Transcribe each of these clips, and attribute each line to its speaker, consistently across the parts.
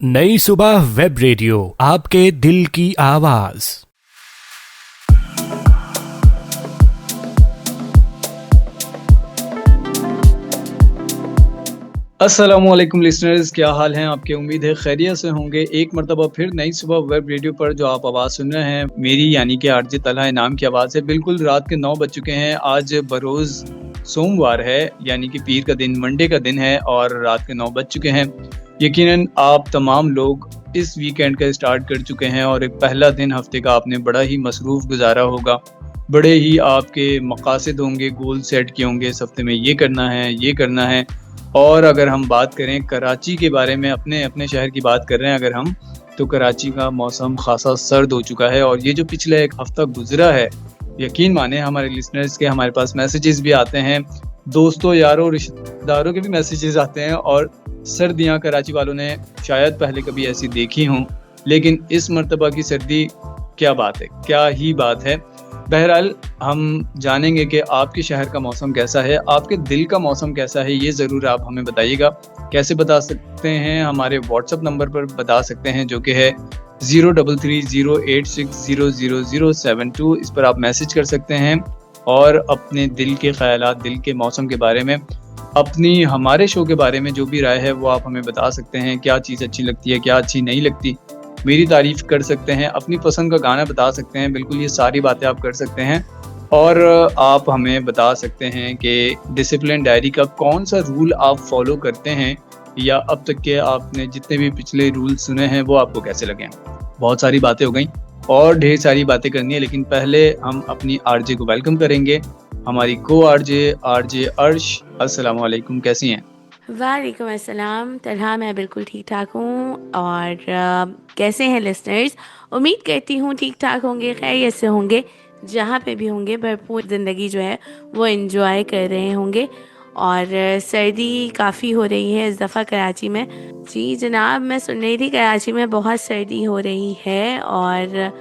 Speaker 1: नई सुबह web radio आपके दिल की आवाज।
Speaker 2: अस्सलामुअलैकुम लिसनर्स, क्या हाल हैं आपके? उम्मीद है खैरियत से होंगे। एक मरतबा फिर नई सुबह वेब रेडियो पर जो आप आवाज़ सुन रहे हैं मेरी यानी कि आरजे तलहा इनाम की आवाज़ है। बिल्कुल रात के 9 बज चुके हैं। आज बरोज़ सोमवार है यानी कि पीर का दिन, मंडे का दिन है और रात के 9 बज चुके हैं। यकीनन आप तमाम लोग इस वीकेंड का स्टार्ट कर चुके हैं और एक पहला दिन हफ्ते का आपने बड़ा ही मसरूफ़ गुजारा होगा। बड़े ही आपके मकासद होंगे, गोल सेट किए होंगे, इस हफ्ते में ये करना है, ये करना है। और अगर हम बात करें कराची के बारे में, अपने शहर की बात कर रहे हैं अगर हम, तो कराची का मौसम ख़ासा सर्द हो चुका है। और ये जो पिछला एक हफ़्ता गुज़रा है, यकीन माने हमारे लिसनर्स के हमारे पास मैसेजेस भी आते हैं, दोस्तों, यारों, रिश्तेदारों के भी मैसेजेस आते हैं। और सर्दियाँ कराची वालों ने शायद पहले कभी ऐसी देखी हों, लेकिन इस मर्तबा की सर्दी क्या बात है, क्या ही बात है। बहरहाल हम जानेंगे कि आपके शहर का मौसम कैसा है, आपके दिल का मौसम कैसा है, ये ज़रूर आप हमें बताइएगा। कैसे बता सकते हैं? हमारे व्हाट्सएप नंबर पर बता सकते हैं जो कि है 033086000072। इस पर आप मैसेज कर सकते हैं और अपने दिल के ख़यालात, दिल के मौसम के बारे में, अपनी हमारे शो के बारे में जो भी राय है वो आप हमें बता सकते हैं। क्या चीज़ अच्छी लगती है, क्या अच्छी नहीं लगती, मेरी तारीफ़ कर सकते हैं, अपनी पसंद का गाना बता सकते हैं। बिल्कुल ये सारी बातें आप कर सकते हैं। और आप हमें बता सकते हैं कि डिसिप्लिन डायरी का कौन-सा रूल आप फ़ॉलो करते हैं, या अब तक के आपने जितने भी पिछले रूल सुने हैं वो आपको कैसे लगे हैं। बहुत सारी बातें हो गई और ढेर सारी बातें करनी है, लेकिन पहले हम अपनी आरजे को वेलकम करेंगे। हमारी को आरजे अर्श, अस्सलाम वालेकुम, कैसी हैं?
Speaker 3: वालेकुम अस्सलाम तलहा, मैं बिल्कुल ठीक ठाक हूँ। और कैसे हैं लिसनर्स? उम्मीद करती हूँ ठीक ठाक होंगे, खैरियत से होंगे, जहाँ पे भी होंगे भरपूर ज़िंदगी जो है वो एंजॉय कर रहे होंगे। और सर्दी काफ़ी हो रही है इस दफ़ा कराची में। जी जनाब, मैं सुन रही थी कराची में बहुत सर्दी हो रही है। और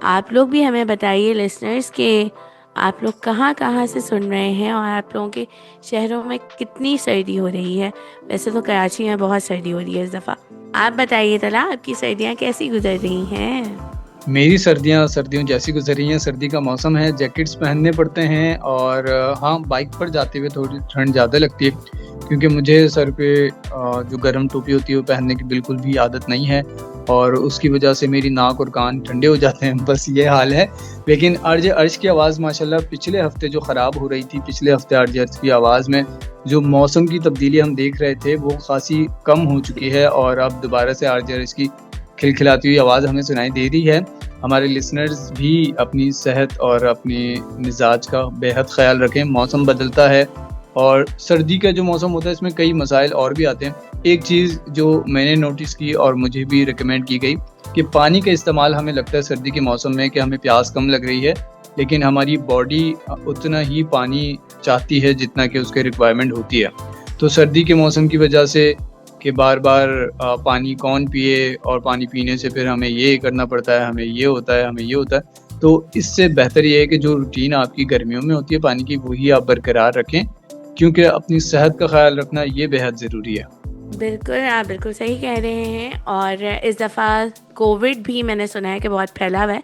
Speaker 3: आप लोग भी हमें बताइए लिसनर्स कि आप लोग कहाँ कहाँ से सुन रहे हैं और आप लोगों के शहरों में कितनी सर्दी हो रही है। वैसे तो कराची में बहुत सर्दी हो रही है इस दफ़ा। आप बताइए तला, आपकी सर्दियाँ कैसी गुजर रही हैं?
Speaker 2: मेरी सर्दियाँ सर्दियों जैसी गुजर रही हैं। सर्दी का मौसम है, जैकेट्स पहनने पड़ते हैं। और हाँ, बाइक पर जाते हुए थोड़ी ठंड ज़्यादा लगती है, क्योंकि मुझे सर पे जो गर्म टोपी होती है वो पहनने की बिल्कुल भी आदत नहीं है, और उसकी वजह से मेरी नाक और कान ठंडे हो जाते हैं। बस ये हाल है। लेकिन आरजे अर्श की आवाज़ माशाल्लाह पिछले हफ्ते जो ख़राब हो रही थी, पिछले हफ्ते आरजे अर्श की आवाज़ में जो मौसम की तब्दीली हम देख रहे थे वो खासी कम हो चुकी है, और अब दोबारा से आरजे अर्श की खिलखिलाती हुई आवाज़ हमें सुनाई दे रही है। हमारे लिसनर्स भी अपनी सेहत और अपने मिजाज का बेहद ख्याल रखें। मौसम बदलता है और सर्दी का जो मौसम होता है इसमें कई मसाइल और भी आते हैं। एक चीज़ जो मैंने नोटिस की और मुझे भी रिकमेंड की गई कि पानी का इस्तेमाल, हमें लगता है सर्दी के मौसम में कि हमें प्यास कम लग रही है, लेकिन हमारी बॉडी उतना ही पानी चाहती है जितना कि उसके रिक्वायरमेंट होती है। तो सर्दी के मौसम की वजह से कि बार-बार पानी कौन पिए, और पानी पीने से फिर हमें ये करना पड़ता है, हमें ये होता है, हमें ये होता है। तो इससे बेहतर ये है कि जो रूटीन आपकी गर्मियों में होती है पानी की, वही आप बरकरार रखें, क्योंकि अपनी सेहत का ख्याल रखना ये बेहद ज़रूरी है।
Speaker 3: बिल्कुल, आप बिल्कुल सही कह रहे हैं। और इस दफ़ा कोविड भी मैंने सुना है कि बहुत फैला हुआ है,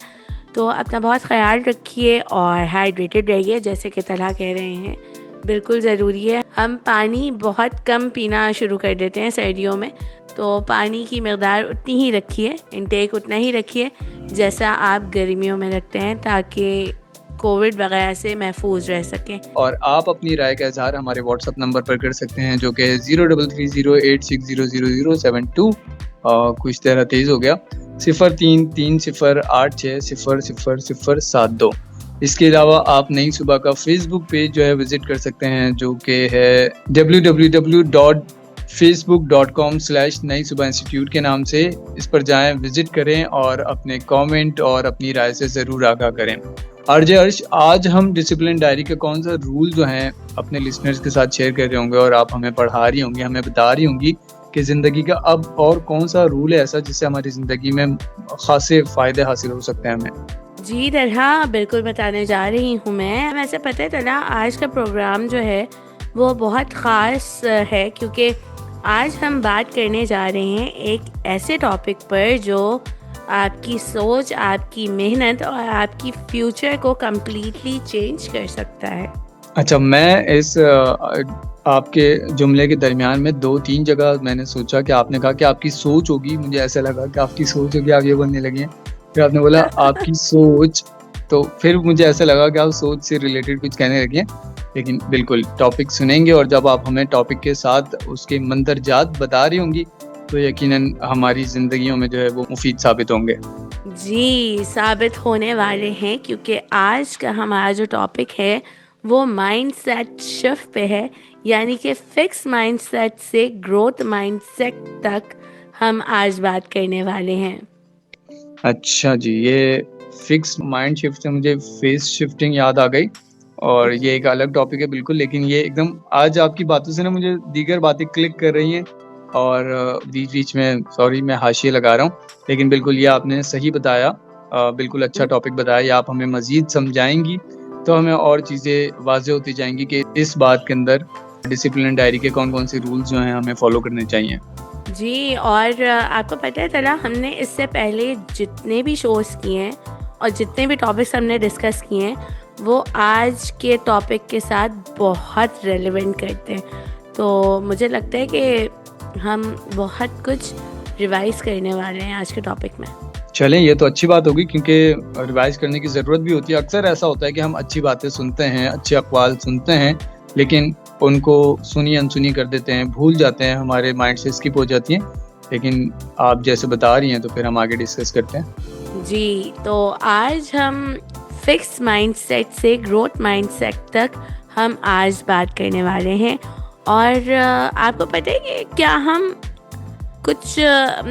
Speaker 3: तो अपना बहुत ख्याल रखिए और हाइड्रेटेड रहिए, जैसे कि तलहा कह रहे हैं। बिल्कुल ज़रूरी है। हम पानी बहुत कम पीना शुरू कर देते हैं सर्दियों में, तो पानी की मकदार उतनी ही रखिए, इंटेक उतना ही रखिए जैसा आप गर्मियों में रखते हैं, ताकि कोविड वगैरह से महफूज रह सकें।
Speaker 2: और आप अपनी राय का इज़हार हमारे व्हाट्सएप नंबर पर कर सकते हैं जो कि 033086000072। कुछ तेरा तेज़ हो गया, 033086000072। इसके अलावा आप नई सुबह का फेसबुक पेज जो है विज़िट कर सकते हैं, जो कि है www.facebook.com/नई सुबह इंस्टीट्यूट के नाम से। इस पर जाएं, विज़िट करें और अपने कमेंट और अपनी राय से ज़रूर आगाह करें। आरजे अर्श, आज हम डिसिप्लिन डायरी के कौन सा रूल जो हैं अपने लिसनर्स के साथ शेयर कर रहे होंगे, और आप हमें पढ़ा रही होंगी, हमें बता रही होंगी कि ज़िंदगी का अब और कौन सा रूल है ऐसा जिससे हमारी ज़िंदगी में खासे फ़ायदे हासिल हो सकते हैं हमें?
Speaker 3: जी तलहा, बिल्कुल बताने जा रही हूँ मैं। वैसे पता है तलहा, आज का प्रोग्राम जो है वो बहुत ख़ास है, क्योंकि आज हम बात करने जा रहे हैं एक ऐसे टॉपिक पर जो आपकी सोच, आपकी मेहनत और आपकी फ्यूचर को कम्प्लीटली चेंज कर सकता है।
Speaker 2: अच्छा, मैं इस आपके जुमले के दरमियान में 2-3 जगह मैंने सोचा कि आपने कहा कि आपकी सोच होगी, मुझे ऐसा लगा कि आपकी सोच होगी, आप ये बोलने लगी हैं। फिर आपने बोला आपकी सोच, तो फिर मुझे ऐसा लगा कि आप सोच से रिलेटेड कुछ कहने लगी हैं। लेकिन बिल्कुल टॉपिक सुनेंगे और जब आप हमें टॉपिक के साथ उसके मंदरजात बता रही होंगी तो यकीनन हमारी ज़िंदगियों में जो है वो मुफीद साबित होंगे।
Speaker 3: जी, साबित होने वाले हैं क्योंकि आज का हमारा जो टॉपिक है वो माइंडसेट शिफ्ट पे है, यानी कि फिक्स माइंडसेट से ग्रोथ माइंडसेट तक हम आज बात करने वाले हैं।
Speaker 2: अच्छा जी, ये फिक्स माइंड शिफ्ट से मुझे फेस शिफ्टिंग याद आ गई और ये एक अलग टॉपिक है बिल्कुल, लेकिन ये एकदम आज आपकी बातों से ना मुझे दीगर बातें क्लिक कर रही हैं और बीच-बीच में सॉरी मैं हाशिए लगा रहा हूँ, लेकिन बिल्कुल ये आपने सही बताया। बिल्कुल अच्छा टॉपिक बताया। ये आप हमें मज़ीद समझाएँगी तो हमें और चीज़ें वाज़ेह होती जाएँगी कि इस बात के अंदर डिसिप्लिन डायरी के कौन-कौन से रूल्स जो हैं हमें फ़ॉलो करने चाहिए।
Speaker 3: जी, और आपको पता है तला, हमने इससे पहले जितने भी शोज़ किए हैं और जितने भी टॉपिक्स हमने डिस्कस किए हैं वो आज के टॉपिक के साथ बहुत रेलेवेंट करते हैं। तो मुझे लगता है कि हम बहुत कुछ रिवाइज़ करने वाले हैं आज के टॉपिक में।
Speaker 2: चलें, ये तो अच्छी बात होगी क्योंकि रिवाइज़ करने की ज़रूरत भी होती है। अक्सर ऐसा होता है कि हम अच्छी बातें सुनते हैं, अच्छे अक़वाल सुनते हैं, लेकिन उनको सुनी-अनसुनी कर देते हैं, भूल जाते हैं, हमारे माइंड से स्किप हो जाती हैं। लेकिन आप जैसे बता रही हैं तो फिर हम आगे डिस्कस करते हैं।
Speaker 3: जी, तो आज हम फिक्स माइंडसेट से ग्रोथ माइंडसेट तक हम आज बात करने वाले हैं। और आपको पता है कि क्या हम कुछ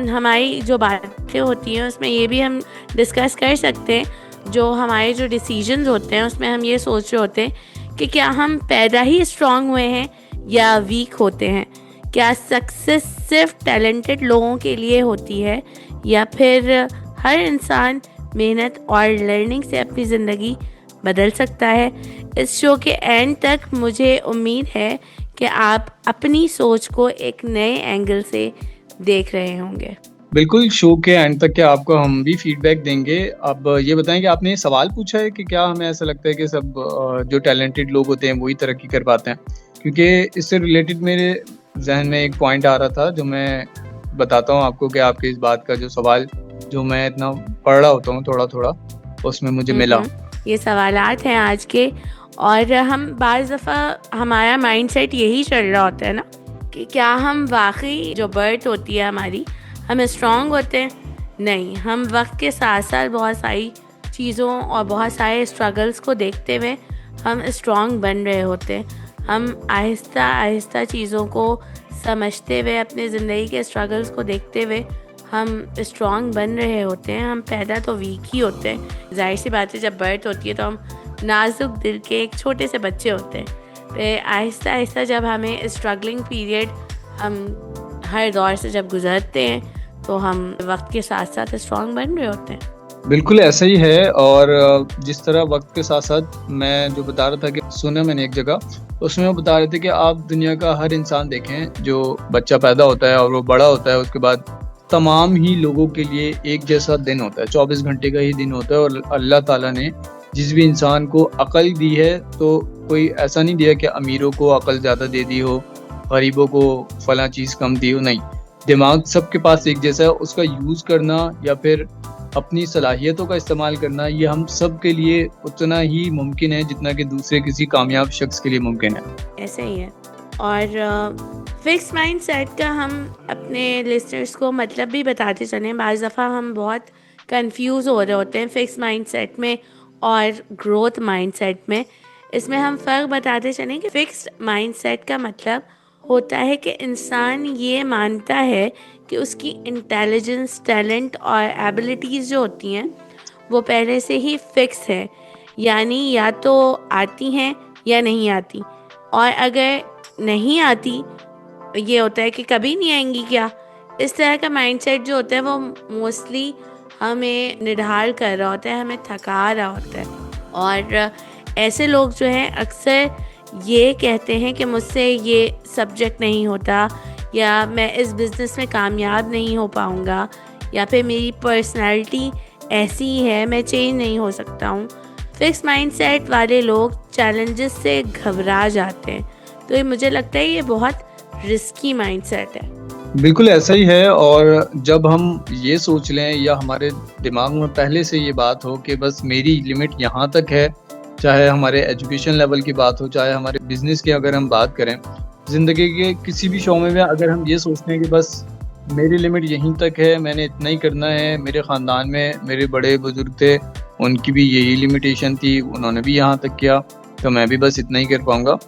Speaker 3: हमारी जो बातें होती हैं उसमें ये भी हम डिस्कस कर सकते हैं, जो हमारे जो डिसीजंस होते हैं उसमें हम ये सोच रहे होते हैं कि क्या हम पैदा ही स्ट्रांग हुए हैं या वीक होते हैं। क्या सक्सेस सिर्फ टैलेंटेड लोगों के लिए होती है या फिर हर इंसान मेहनत और लर्निंग से अपनी ज़िंदगी बदल सकता है। इस शो के एंड तक मुझे उम्मीद है कि आप अपनी सोच को एक नए एंगल से देख रहे होंगे।
Speaker 2: बिल्कुल, शो के एंड तक के आपको हम भी फीडबैक देंगे। अब ये बताएं कि आपने सवाल पूछा है कि क्या हमें ऐसा लगता है कि सब जो टैलेंटेड लोग होते हैं वही तरक्की कर पाते हैं, क्योंकि इससे रिलेटेड मेरे जहन में एक पॉइंट आ रहा था जो मैं बताता हूँ आपको कि आपके इस बात का जो सवाल जो मैं इतना पढ़ रहा होता हूँ थोड़ा-थोड़ा उसमें मुझे मिला।
Speaker 3: ये सवालात हैं आज के, और हम बाज़ दफ़ा हमारा माइंडसेट यही चल रहा होता है ना कि क्या हम वाकई जो बर्थ होती है हमारी, हम स्ट्रांग होते हैं? नहीं, हम वक्त के साथ साथ बहुत सारी चीज़ों और बहुत सारे स्ट्रगल्स को देखते हुए हम स्ट्रांग बन रहे होते हैं। हम आहिस्ता आहिस्ता चीज़ों को समझते हुए, अपने ज़िंदगी के स्ट्रगल्स को देखते हुए हम स्ट्रांग बन रहे होते हैं। हम पैदा तो वीक ही होते हैं, जाहिर सी बात है। जब बर्थ होती है तो हम नाजुक दिल के एक छोटे से बच्चे होते हैं। फिर आहिस्ता आहिस्ता जब हमें स्ट्रगलिंग पीरियड हम हर दौर से जब गुजरते हैं तो हम वक्त के साथ साथ स्ट्रांग बन रहे होते हैं।
Speaker 2: बिल्कुल ऐसा ही है। और जिस तरह वक्त के साथ साथ मैं जो बता रहा था कि सुना मैंने एक जगह, उसमें वो बता रहे थे कि आप दुनिया का हर इंसान देखें जो बच्चा पैदा होता है और वो बड़ा होता है, उसके बाद तमाम ही लोगों के लिए एक जैसा दिन होता है, 24 घंटे का ही दिन होता है। और अल्लाह ताला ने जिस भी इंसान को अकल दी है तो कोई ऐसा नहीं दिया कि अमीरों को अकल ज़्यादा दे दी हो, गरीबों को फला चीज़ कम दी हो, नहीं। दिमाग सबके पास एक जैसा है, उसका यूज़ करना या फिर अपनी सलाहियतों का इस्तेमाल करना ये हम सब के लिए उतना ही मुमकिन है जितना कि दूसरे किसी कामयाब शख्स के लिए मुमकिन है।
Speaker 3: ऐसे ही है। और फिक्स माइंडसेट का हम अपने लिसनर्स को मतलब भी बताते चलें। बाज़ दफ़ा हम बहुत कंफ्यूज हो रहे होते हैं फिक्स माइंडसेट में और ग्रोथ माइंडसेट में। इसमें हम फ़र्क बताते चलें कि फिक्स्ड माइंडसेट का मतलब होता है कि इंसान ये मानता है कि उसकी इंटेलिजेंस, टैलेंट और एबिलिटीज़ जो होती हैं वो पहले से ही फिक्स है, यानी या तो आती हैं या नहीं आती। और अगर नहीं आती, ये होता है कि कभी नहीं आएंगी क्या। इस तरह का माइंडसेट जो होता है वो मोस्टली हमें निढाल कर रहा होता है, हमें थका रहा होता है। और ऐसे लोग जो हैं अक्सर ये कहते हैं कि मुझसे ये सब्जेक्ट नहीं होता या मैं इस बिज़नेस में कामयाब नहीं हो पाऊँगा, या फिर मेरी पर्सनैलिटी ऐसी ही है, मैं चेंज नहीं हो सकता हूँ। फिक्स माइंडसेट वाले लोग चैलेंजेस से घबरा जाते हैं, तो ये मुझे लगता है ये बहुत रिस्की माइंडसेट है।
Speaker 2: बिल्कुल ऐसा ही है। और जब हम ये सोच लें या हमारे दिमाग में पहले से ये बात हो कि बस मेरी लिमिट यहाँ तक है, चाहे हमारे एजुकेशन लेवल की बात हो, चाहे हमारे बिजनेस की अगर हम बात करें, ज़िंदगी के किसी भी शो में अगर हम ये सोचते हैं कि बस मेरी लिमिट यहीं तक है, मैंने इतना ही करना है, मेरे ख़ानदान में मेरे बड़े बुजुर्ग थे, उनकी भी यही लिमिटेशन थी, उन्होंने भी यहाँ तक किया, तो मैं भी बस इतना ही कर पाऊँगा।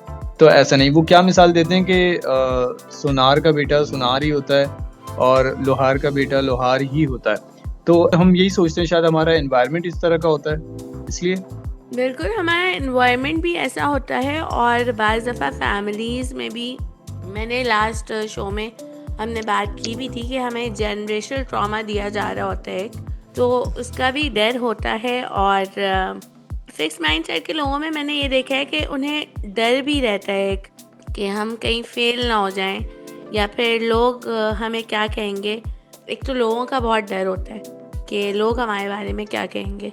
Speaker 2: तो ऐसा नहीं। वो क्या मिसाल देते हैं कि सुनार का बेटा सुनार ही होता है और लोहार का बेटा लोहार ही होता है। तो हम यही सोचते हैं शायद हमारा एनवायरनमेंट इस तरह का होता है, इसलिए।
Speaker 3: बिल्कुल, हमारा एनवायरनमेंट भी ऐसा होता है, और बाज़ दफ़ा फैमिलीज़ में भी, मैंने लास्ट शो में हमने बात की भी थी कि हमें जनरेशनल ट्रॉमा दिया जा रहा होता है, तो उसका भी डर होता है। और फिक्स माइंडसेट के लोगों में मैंने ये देखा है कि उन्हें डर भी रहता है कि हम कहीं फेल ना हो जाएं, या फिर लोग हमें क्या कहेंगे। एक तो लोगों का बहुत डर होता है कि लोग हमारे बारे में क्या कहेंगे।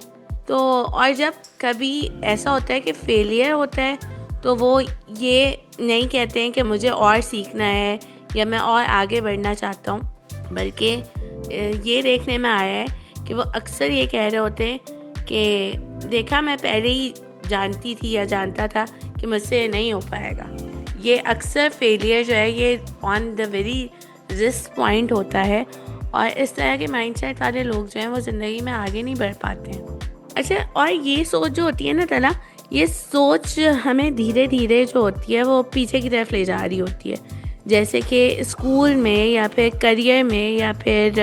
Speaker 3: तो और जब कभी ऐसा होता है कि फेलियर होता है, तो वो ये नहीं कहते हैं कि मुझे और सीखना है या मैं और आगे बढ़ना चाहता हूँ, बल्कि ये देखने में आया है कि वो अक्सर ये कह रहे होते हैं कि देखा, मैं पहले ही जानती थी या जानता था कि मुझसे नहीं हो पाएगा। ये अक्सर फेलियर जो है ये on the very risk point होता है, और इस तरह के माइंडसेट वाले लोग जो हैं वो ज़िंदगी में आगे नहीं बढ़ पाते हैं। अच्छा, और ये सोच जो होती है ना तला, ये सोच हमें धीरे धीरे जो होती है वो पीछे की तरफ ले जा रही होती है। जैसे कि स्कूल में या फिर करियर में या फिर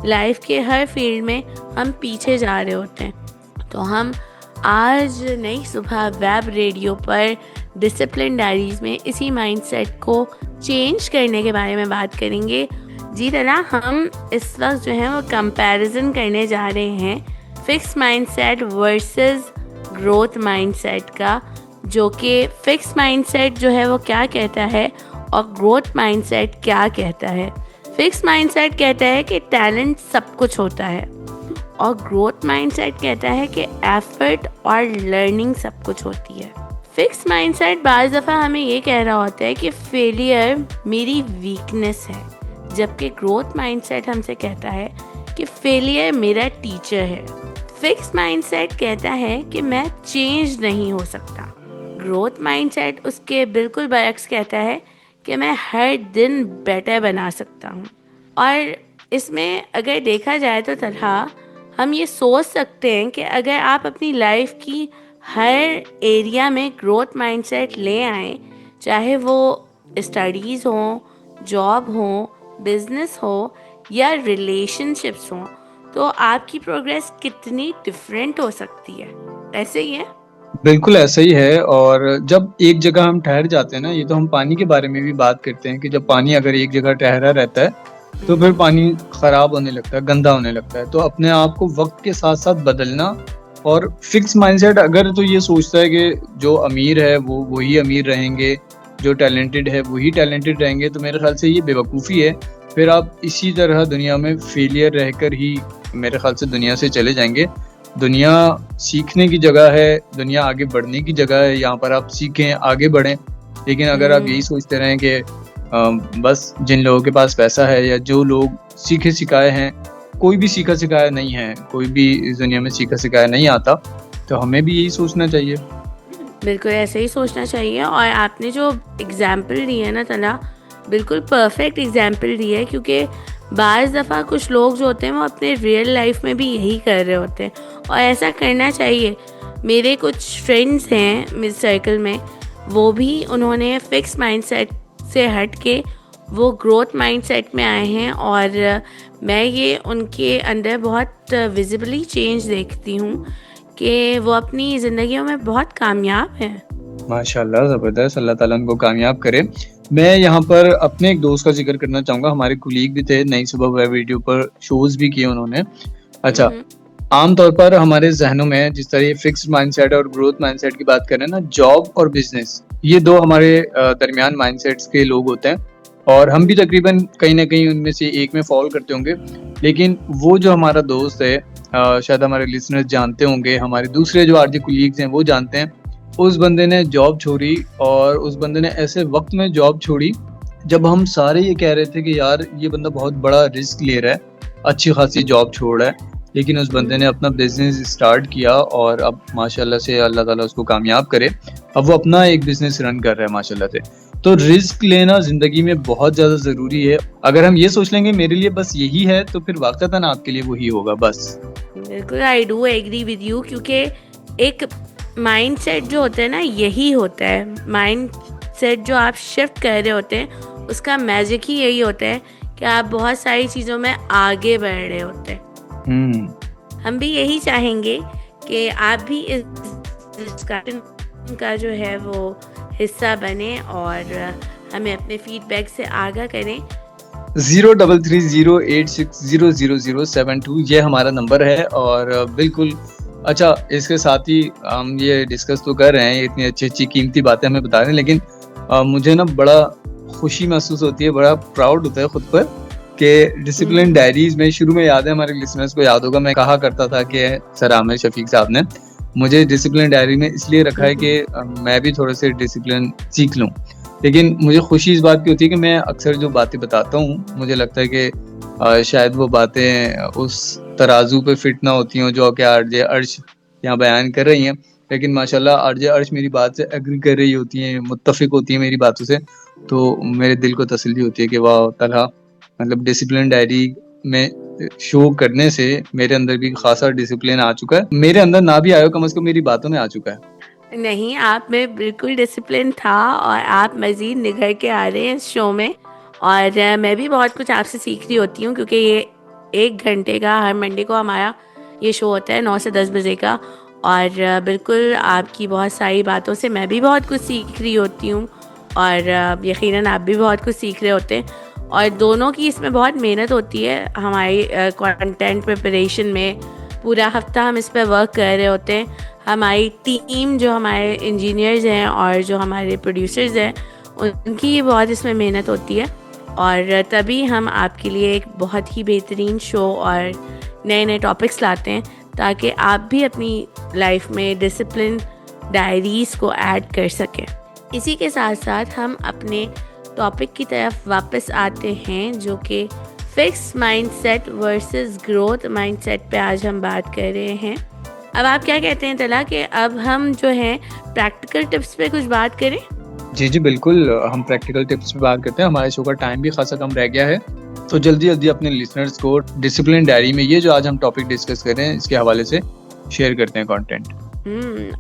Speaker 3: लाइफ के हर फील्ड में हम पीछे जा रहे होते हैं। तो हम आज नई सुबह वेब रेडियो पर डिसिप्लिन डायरीज में इसी माइंडसेट को चेंज करने के बारे में बात करेंगे। जी तला, हम इस वक्त जो है वो कंपैरिजन करने जा रहे हैं fix mindset versus growth mindset का, जो कि फिक्स माइंडसेट जो है वो क्या कहता है और ग्रोथ माइंडसेट क्या कहता है। फिक्स माइंडसेट कहता है कि टैलेंट सब कुछ होता है, और ग्रोथ माइंडसेट कहता है कि एफर्ट और लर्निंग सब कुछ होती है। फिक्स माइंडसेट बाज़ दफ़ा हमें ये कह रहा होता है कि फेलियर मेरी वीकनेस है, जबकि ग्रोथ माइंडसेट हमसे कहता है कि फेलियर मेरा टीचर है। फिक्स माइंडसेट कहता है कि मैं चेंज नहीं हो सकता। ग्रोथ माइंडसेट उसके बिल्कुल बरक्स कहता है कि मैं हर दिन बेटर बना सकता हूँ। और इसमें अगर देखा जाए तो तरह हम ये सोच सकते हैं कि अगर आप अपनी लाइफ की हर एरिया में ग्रोथ माइंडसेट ले आएँ, चाहे वो स्टडीज़ हो, जॉब हो, बिजनेस हो या रिलेशनशिप्स हो, तो आपकी प्रोग्रेस कितनी डिफरेंट हो सकती है। ऐसे ही है।
Speaker 2: बिल्कुल ऐसा ही है। और जब एक जगह हम ठहर जाते हैं ना, ये तो हम पानी के बारे में भी बात करते हैं कि जब पानी अगर एक जगह ठहरा रहता है तो फिर पानी खराब होने लगता है, गंदा होने लगता है। तो अपने आप को वक्त के साथ साथ बदलना। और फिक्स माइंडसेट अगर तो ये सोचता है कि जो अमीर है वो वही अमीर रहेंगे, जो टैलेंटेड है वही टैलेंटेड रहेंगे, तो मेरे ख्याल से ये बेवकूफ़ी है। फिर आप इसी तरह दुनिया में फेलियर रहकर ही मेरे ख्याल से दुनिया से चले जाएंगे। दुनिया सीखने की जगह है, दुनिया आगे बढ़ने की जगह है, यहाँ पर आप सीखें, आगे बढ़ें। लेकिन अगर आप यही सोचते रहें कि बस जिन लोगों के पास पैसा है या जो लोग सीखे सिखाए हैं, कोई भी सीखा सिखाया नहीं है, कोई भी इस दुनिया में सीखा सिखाया नहीं आता, तो हमें भी यही सोचना चाहिए।
Speaker 3: बिल्कुल ऐसे ही सोचना चाहिए। और आपने जो एग्जाम्पल दी है ना तला, बिल्कुल परफेक्ट एग्जाम्पल दी है, क्योंकि बाज़ दफ़ा कुछ लोग जो होते हैं वो अपने रियल लाइफ में भी यही कर रहे होते हैं, और ऐसा करना चाहिए। मेरे कुछ फ्रेंड्स हैं मेरे सर्कल में, वो भी उन्होंने फिक्स माइंडसेट से हट के वो ग्रोथ माइंडसेट में आए हैं, और मैं ये उनके अंदर बहुत विजिबली चेंज देखती हूँ कि वो अपनी ज़िंदगियों में बहुत कामयाब हैं।
Speaker 2: माशाल्लाह, ज़बरदस्त। अल्लाह ताला उनको कामयाब करे। मैं यहाँ पर अपने एक दोस्त का जिक्र करना चाहूँगा। हमारे कुलीग भी थे, नई सुबह वेब रेडियो पर शोज़ भी किए उन्होंने। अच्छा, आमतौर पर हमारे जहनों में जिस तरह फिक्स्ड माइंडसेट और ग्रोथ माइंडसेट की बात करें ना, जॉब और बिजनेस, ये दो हमारे दरमियान माइंडसेट्स के लोग होते हैं। और हम भी तकरीबन कहीं ना कहीं उनमें से एक में फॉलो करते होंगे। लेकिन वो जो हमारा दोस्त है, शायद हमारे लिसनर्स जानते होंगे, हमारे दूसरे जो आरजे कुलीग्स हैं वो जानते हैं, उस बंदे ने जॉब छोड़ी, और उस बंदे ने ऐसे वक्त में जॉब छोड़ी जब हम सारे ये कह रहे थे कि यार ये बंदा बहुत बड़ा रिस्क ले रहा है, अच्छी खासी जॉब छोड़ रहा है। लेकिन उस बंदे ने अपना बिजनेस स्टार्ट किया और अब माशाल्लाह से अल्लाह ताला उसको कामयाब करे, अब वो अपना एक बिजनेस रन कर रहा है माशाल्लाह से। तो रिस्क लेना जिंदगी में बहुत ज्यादा जरूरी है। अगर हम ये सोच लेंगे मेरे लिए बस यही है, तो फिर वाक़तन आपके लिए वही होगा बस।
Speaker 3: बिल्कुल, I do agree with you, क्योंकि एक माइंडसेट जो होता है ना, यही होता है माइंडसेट जो आप शिफ्ट कर रहे होते हैं, उसका मैजिक ही यही होता है कि आप बहुत सारी चीज़ों में आगे बढ़ रहे होते हैं। हम भी यही चाहेंगे कि आप भी इस डिस्कशन का जो है वो हिस्सा बने और हमें अपने फीडबैक से आगाह करें।
Speaker 2: 033086000072 ये हमारा नंबर है। और बिल्कुल अच्छा, इसके साथ ही हम ये डिस्कस तो कर रहे हैं, इतनी अच्छी अच्छी कीमती बातें हमें बता रहे हैं, लेकिन मुझे ना बड़ा खुशी महसूस होती है, बड़ा प्राउड होता है खुद पर कि डिसिप्लिन डायरीज में शुरू में याद है, हमारे लिसनर्स को याद होगा, मैं कहा करता था कि सर आमिर शफीक साहब ने मुझे डिसिप्लिन डायरी में इसलिए रखा है कि मैं भी थोड़े से डिसिप्लिन सीख लूं। लेकिन मुझे खुशी इस बात की होती है कि मैं अक्सर जो बातें बताता हूँ, मुझे लगता है कि शायद वो बातें उस तराजू पे फिट ना होती हों जो कि आरजे अर्श यहाँ बयान कर रही हैं, लेकिन माशाल्लाह आरजे अर्श मेरी बात से एग्री कर रही होती हैं, मुत्तफिक होती हैं मेरी बातों से, तो मेरे दिल को तसल्ली होती है कि वाह तलहा, मतलब डिसिप्लिन डायरी में शो करने से मेरे अंदर भी खासा डिसिप्लिन आ चुका है। मेरे अंदर ना भी आया, कम से कम मेरी बातों में आ चुका है।
Speaker 3: नहीं, आप में बिल्कुल डिसिप्लिन था और आप मज़ीद निखर के आ रहे हैं इस शो में। और मैं भी बहुत कुछ आपसे सीख रही होती हूँ, क्योंकि ये 1 घंटे का हर मंडे को हमारा ये शो होता है 9 से 10 बजे का। और बिल्कुल आपकी बहुत सारी बातों से मैं भी बहुत कुछ सीख रही होती हूँ, और यकीनन आप भी बहुत कुछ सीख रहे होते हैं। और दोनों की इसमें बहुत मेहनत होती है, हमारी कंटेंट प्रिपरेशन में पूरा हफ्ता हम इस पर वर्क कर रहे होते हैं। हमारी टीम जो हमारे इंजीनियर्स हैं और जो हमारे प्रोड्यूसर्स हैं, उनकी बहुत इसमें मेहनत होती है, और तभी हम आपके लिए एक बहुत ही बेहतरीन शो और नए नए टॉपिक्स लाते हैं, ताकि आप भी अपनी लाइफ में डिसिप्लिन डायरीज़ को ऐड कर सकें। इसी के साथ साथ हम अपने टॉपिक की तरफ वापस आते हैं, जो कि fix mindset versus growth mindset पे आज हम बात कर रहे हैं। अब आप क्या कहते हैं तला, कि अब हम जो हैं प्रैक्टिकल टिप्स पे कुछ बात करें?
Speaker 2: जी जी बिल्कुल, हम प्रैक्टिकल टिप्स पे बात करते हैं। हमारे शो का टाइम भी खासा कम रह गया है, तो जल्दी जल्दी अपने लिसनर्स को डिसिप्लिन डायरी में ये जो आज हम टॉपिक डिस्कस कर रहे हैं, इसके हवाले से शेयर करते हैं कंटेंट।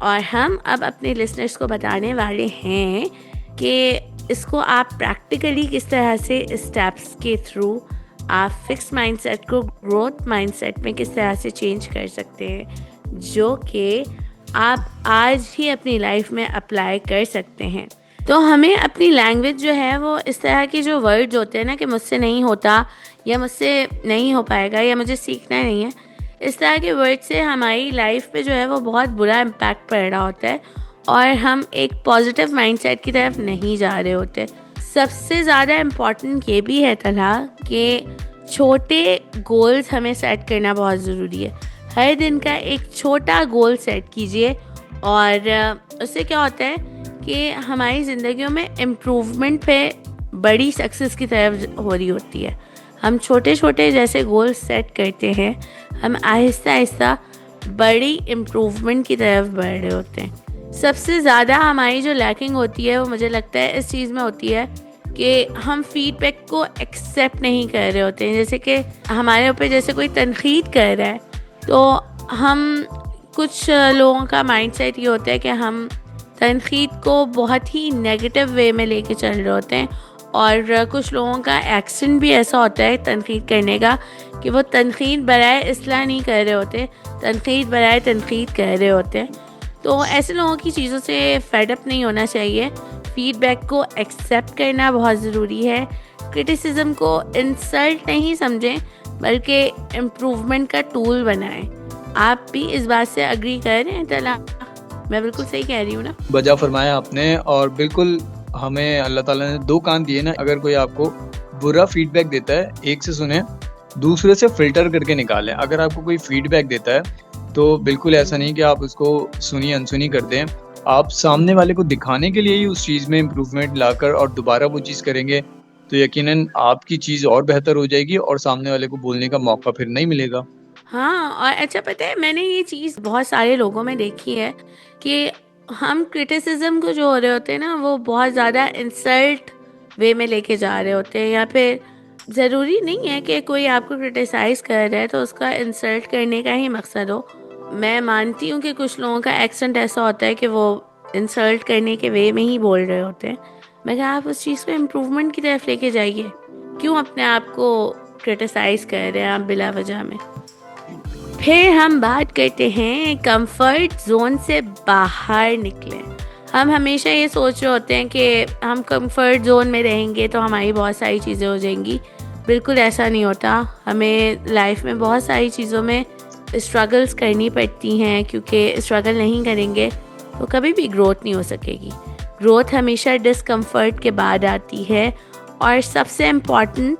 Speaker 3: और हम अब अपने लिसनर्स को बताने वाले हैं कि इसको आप प्रैक्टिकली किस तरह से स्टेप्स के थ्रू आप फिक्स माइंडसेट को ग्रोथ माइंडसेट में किस तरह से चेंज कर सकते हैं, जो कि आप आज ही अपनी लाइफ में अप्लाई कर सकते हैं। तो हमें अपनी लैंग्वेज जो है वो इस तरह के जो वर्ड्स होते हैं ना, कि मुझसे नहीं होता, या मुझसे नहीं हो पाएगा, या मुझे सीखना नहीं है, इस तरह के वर्ड से हमारी लाइफ पे जो है वो बहुत बुरा इम्पैक्ट पड़ रहा होता है, और हम एक पॉजिटिव माइंडसेट की तरफ नहीं जा रहे होते। सबसे ज़्यादा इम्पॉर्टेंट ये भी है तला कि छोटे गोल्स हमें सेट करना बहुत ज़रूरी है। हर दिन का एक छोटा गोल सेट कीजिए, और उससे क्या होता है कि हमारी ज़िंदगियों में इम्प्रूवमेंट पे बड़ी सक्सेस की तरफ हो रही होती है। हम छोटे छोटे जैसे गोल सेट करते हैं, हम आहिस्ता आहिस्ता बड़ी इम्प्रूवमेंट की तरफ बढ़ रहे होते हैं। सबसे ज़्यादा हमारी जो लैकिंग होती है वो मुझे लगता है इस चीज़ में होती है कि हम फीडबैक को एक्सेप्ट नहीं कर रहे होते हैं। जैसे कि हमारे ऊपर जैसे कोई तनकीद कर रहा है, तो हम कुछ लोगों का माइंडसेट ये होता है कि हम तनकीद को बहुत ही नेगेटिव वे में लेके चल रहे होते हैं, और कुछ लोगों का एक्शन भी ऐसा होता है तनकीद करने का कि वो तनकीद बराए इसलाह नहीं कर रहे होते, तनकीद बराए तनकीद कर रहे होते हैं। तो ऐसे लोगों की चीज़ों से फेड अप नहीं होना चाहिए। फीडबैक को एक्सेप्ट करना बहुत ज़रूरी है। क्रिटिसिज्म को इंसल्ट नहीं समझें, बल्कि इम्प्रूवमेंट का टूल बनाएं। आप भी इस बात से एग्री कर रहे हैं तला? मैं बिल्कुल सही कह रही हूँ ना?
Speaker 2: बजा फरमाया आपने, और बिल्कुल हमें अल्लाह ताला ने 2 कान दिए ना, अगर कोई आपको बुरा फीडबैक देता है, एक से सुने, दूसरे से फ़िल्टर करके निकालें। अगर आपको कोई फीडबैक देता है, तो बिल्कुल ऐसा नहीं कि आप उसको सुनी-अनसुनी कर दें। आप सामने वाले को दिखाने के लिए ही उस चीज़ में इम्प्रूवमेंट लाकर और दोबारा वो चीज़ करेंगे, तो यकीनन आपकी चीज़ और बेहतर हो जाएगी और सामने वाले को बोलने का मौका फिर नहीं मिलेगा।
Speaker 3: हाँ, और अच्छा पता है मैंने ये चीज़ बहुत सारे लोगों में देखी है कि हम क्रिटिसिज्म को जो हो रहे होते हैं ना, वो बहुत ज़्यादा इंसल्ट वे में लेके जा रहे होते हैं, या फिर ज़रूरी नहीं है कि कोई आपको क्रिटिसाइज़ कर रहा है तो उसका इंसल्ट करने का ही मकसद हो। मैं मानती हूँ कि कुछ लोगों का एक्सेंट ऐसा होता है कि वो इंसल्ट करने के वे में ही बोल रहे होते हैं, मगर आप उस चीज़ को इम्प्रूवमेंट की तरफ लेके जाइए। क्यों अपने आप को क्रिटिसाइज़ कर रहे हैं आप बिला वजह में। फिर हम बात करते हैं कंफर्ट जोन से बाहर निकलें। हम हमेशा ये सोच रहे होते हैं कि हम कंफर्ट जोन में रहेंगे तो हमारी बहुत सारी चीज़ें हो जाएंगी। बिल्कुल ऐसा नहीं होता। हमें लाइफ में बहुत सारी चीज़ों में स्ट्रगल्स करनी पड़ती हैं, क्योंकि स्ट्रगल नहीं करेंगे तो कभी भी ग्रोथ नहीं हो सकेगी। ग्रोथ हमेशा डिस्कम्फर्ट के बाद आती है। और सबसे इम्पॉर्टेंट,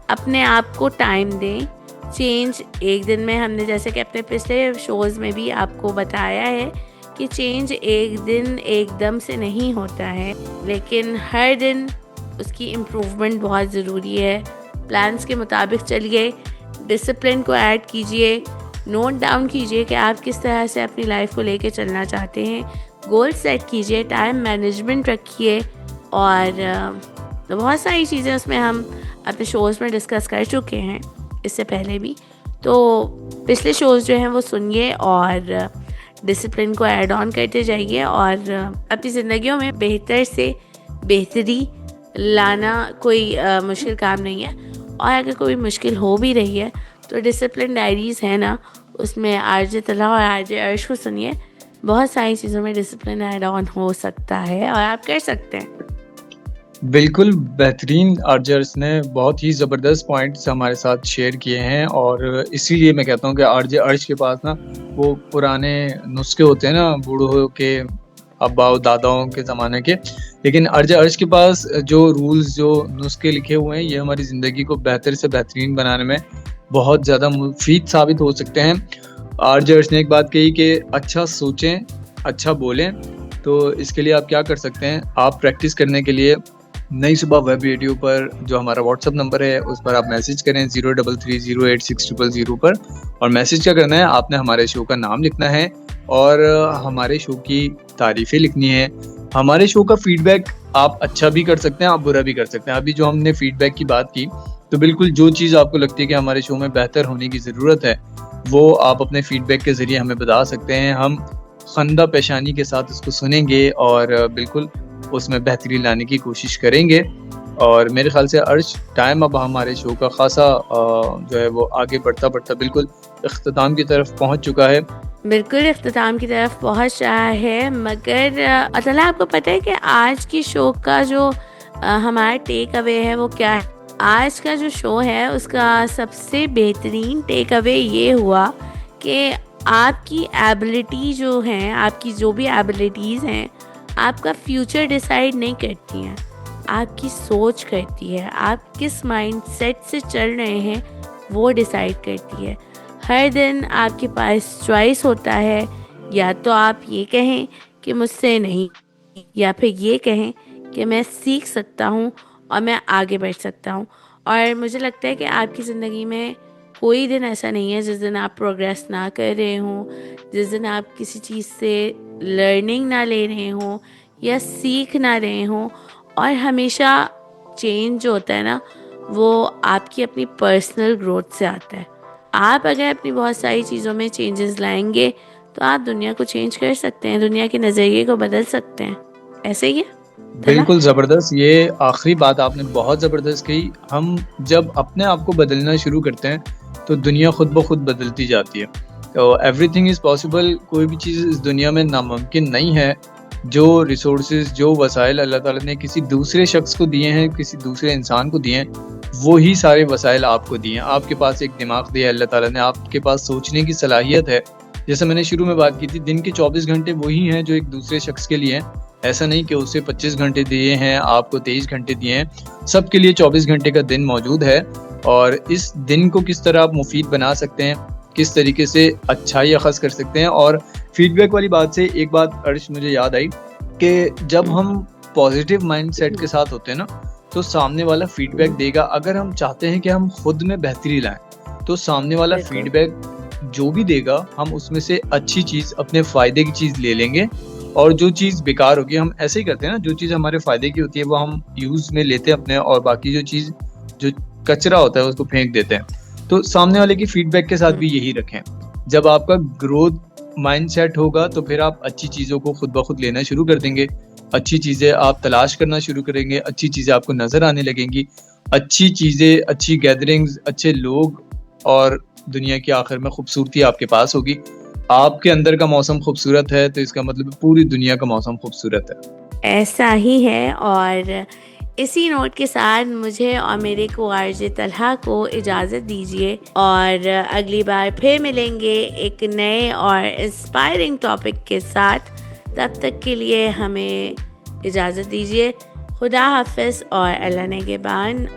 Speaker 3: अपने आप को टाइम दें। चेंज एक दिन में, हमने जैसे कि अपने पिछले शोज़ में भी आपको बताया है कि चेंज एक दिन एकदम से नहीं होता है, लेकिन हर दिन उसकी इम्प्रूवमेंट बहुत ज़रूरी है। प्लान्स के मुताबिक चलिए, डिसिप्लिन को ऐड कीजिए, नोट डाउन कीजिए कि आप किस तरह से अपनी लाइफ को लेके चलना चाहते हैं, गोल सेट कीजिए, टाइम मैनेजमेंट रखिए, और बहुत सारी चीज़ें उसमें हम अपने शोज़ में डिस्कस कर चुके हैं इससे पहले भी। तो पिछले शोज़ जो हैं वो सुनिए और डिसिप्लिन को ऐड ऑन करते जाइए, और अपनी ज़िंदगियों में बेहतर से बेहतरी लाना कोई मुश्किल काम नहीं है। और अगर कोई मुश्किल हो भी रही है तो डिसिप्लिन डायरीज़ है ना, उसमें आरजे तला और आरजे अर्श को सुनिए। बहुत सारी चीज़ों में डिसिप्लिन ऐड ऑन हो सकता है और आप कर सकते हैं।
Speaker 2: बिल्कुल बेहतरीन आरजे ने बहुत ही ज़बरदस्त पॉइंट्स हमारे साथ शेयर किए हैं, और इसीलिए मैं कहता हूँ कि आरजे अर्श के पास ना वो पुराने नुस्खे होते हैं ना, बूढ़ों के, अब्बाओं दादाओं के ज़माने के, लेकिन आरजे अर्श के पास जो रूल्स, जो नुस्खे लिखे हुए हैं, ये हमारी ज़िंदगी को बेहतर से बेहतरीन बनाने में बहुत ज़्यादा मुफीद साबित हो सकते हैं। आरजे अर्श ने एक बात कही कि अच्छा सोचें, अच्छा बोलें। तो इसके लिए आप क्या कर सकते हैं, आप प्रैक्टिस करने के लिए नई सुबह वेब रेडियो पर जो हमारा व्हाट्सअप नंबर है उस पर आप मैसेज करें 03308600 पर, और मैसेज क्या करना है, आपने हमारे शो का नाम लिखना है और हमारे शो की तारीफ़ें लिखनी है। हमारे शो का फीडबैक आप अच्छा भी कर सकते हैं, आप बुरा भी कर सकते हैं। अभी जो हमने फीडबैक की बात की, तो बिल्कुल जो चीज़ आपको लगती है कि हमारे शो में बेहतर होने की ज़रूरत है, वो आप अपने फीडबैक के ज़रिए हमें बता सकते हैं। हम खंदा पेशानी के साथ इसको सुनेंगे और बिल्कुल उसमें बेहतरी लाने की कोशिश करेंगे। और मेरे ख्याल से अर्श, टाइम अब हमारे शो का खासा जो है वो आगे बढ़ता बिल्कुल इख्तिताम की तरफ पहुंच चुका है।
Speaker 3: बिल्कुल इख्तिताम की तरफ पहुंच रहा है, मगर अतला आपको पता है कि आज की शो का जो हमारा टेक अवे है वो क्या है? आज का जो शो है उसका सबसे बेहतरीन टेक अवे ये हुआ कि आपकी एबिलिटी जो है, आपकी जो भी एबिलिटीज़ हैं, आपका फ्यूचर डिसाइड नहीं करती हैं, आपकी सोच करती है। आप किस माइंडसेट से चल रहे हैं वो डिसाइड करती है। हर दिन आपके पास चॉइस होता है, या तो आप ये कहें कि मुझसे नहीं, या फिर ये कहें कि मैं सीख सकता हूँ और मैं आगे बढ़ सकता हूँ। और मुझे लगता है कि आपकी ज़िंदगी में कोई दिन ऐसा नहीं है जिस दिन आप प्रोग्रेस ना कर रहे हों, जिस दिन आप किसी चीज़ से लर्निंग ना ले रहे हों या सीख ना रहे हों। और हमेशा चेंज जो होता है ना, वो आपकी अपनी पर्सनल ग्रोथ से आता है। आप अगर अपनी बहुत सारी चीज़ों में चेंजेस लाएंगे तो आप दुनिया को चेंज कर सकते हैं, दुनिया के नज़रिए को बदल सकते हैं। ऐसे ही है।
Speaker 2: बिल्कुल ज़बरदस्त, ये आखिरी बात आपने बहुत ज़बरदस्त कही। हम जब अपने आप को बदलना शुरू करते हैं तो दुनिया खुद ब खुद बदलती जाती है। तो एवरीथिंग इज़ पॉसिबल, कोई भी चीज़ इस दुनिया में नामुमकिन नहीं है। जो रिसोर्सेज, जो वसाइल अल्लाह ताला ने किसी दूसरे शख्स को दिए हैं, किसी दूसरे इंसान को दिए हैं, वही सारे वसाइल आपको दिए हैं। आपके पास एक दिमाग दिया है अल्लाह ताला ने, आपके पास सोचने की सलाहियत है। जैसे मैंने शुरू में बात की थी, दिन के 24 घंटे वही हैं जो एक दूसरे शख्स के लिए हैं, ऐसा नहीं कि उसे 25 घंटे दिए हैं, आपको 23 घंटे दिए हैं। सबके लिए 24 घंटे का दिन मौजूद है और इस दिन को किस तरह आप मुफीद बना सकते हैं, किस तरीके से अच्छाई अखज़ कर सकते हैं। और फीडबैक वाली बात से एक बात अर्श मुझे याद आई कि जब हम पॉजिटिव माइंडसेट के साथ होते हैं ना, तो सामने वाला फीडबैक देगा। अगर हम चाहते हैं कि हम खुद में बेहतरी लाएं, तो सामने वाला
Speaker 3: बिल्कुल।
Speaker 2: फीडबैक जो भी देगा, हम उसमें से अच्छी चीज़, अपने फ़ायदे की चीज़ ले लेंगे और जो चीज़ बेकार होगी, हम ऐसे ही करते हैं ना, जो चीज़ हमारे फ़ायदे की होती है वो हम यूज़ में लेते हैं अपने, और बाकी जो चीज़ जो कचरा होता है उसको फेंक देते हैं। तो सामने वाले की फीडबैक के साथ भी यही रखें। जब आपका ग्रोथ माइंडसेट होगा तो फिर आप अच्छी चीज़ों को खुद ब खुद लेना शुरू कर देंगे, अच्छी चीज़ें आप तलाश करना शुरू करेंगे, अच्छी चीज़ें आपको नज़र आने लगेंगी, अच्छी चीज़ें, अच्छी गैदरिंग्स, अच्छे लोग और दुनिया की आखिर में खूबसूरती आपके पास होगी। आपके अंदर का मौसम खूबसूरत है तो इसका मतलब पूरी दुनिया का मौसम खूबसूरत है।
Speaker 3: ऐसा ही है। और इसी नोट के साथ मुझे और मेरे को आरजे तलहा को इजाज़त दीजिए और अगली बार फिर मिलेंगे एक नए और इंस्पायरिंग टॉपिक के साथ। तब तक के लिए हमें इजाज़त दीजिए। खुदा हाफिज़ और अल्लाह नेगेबान।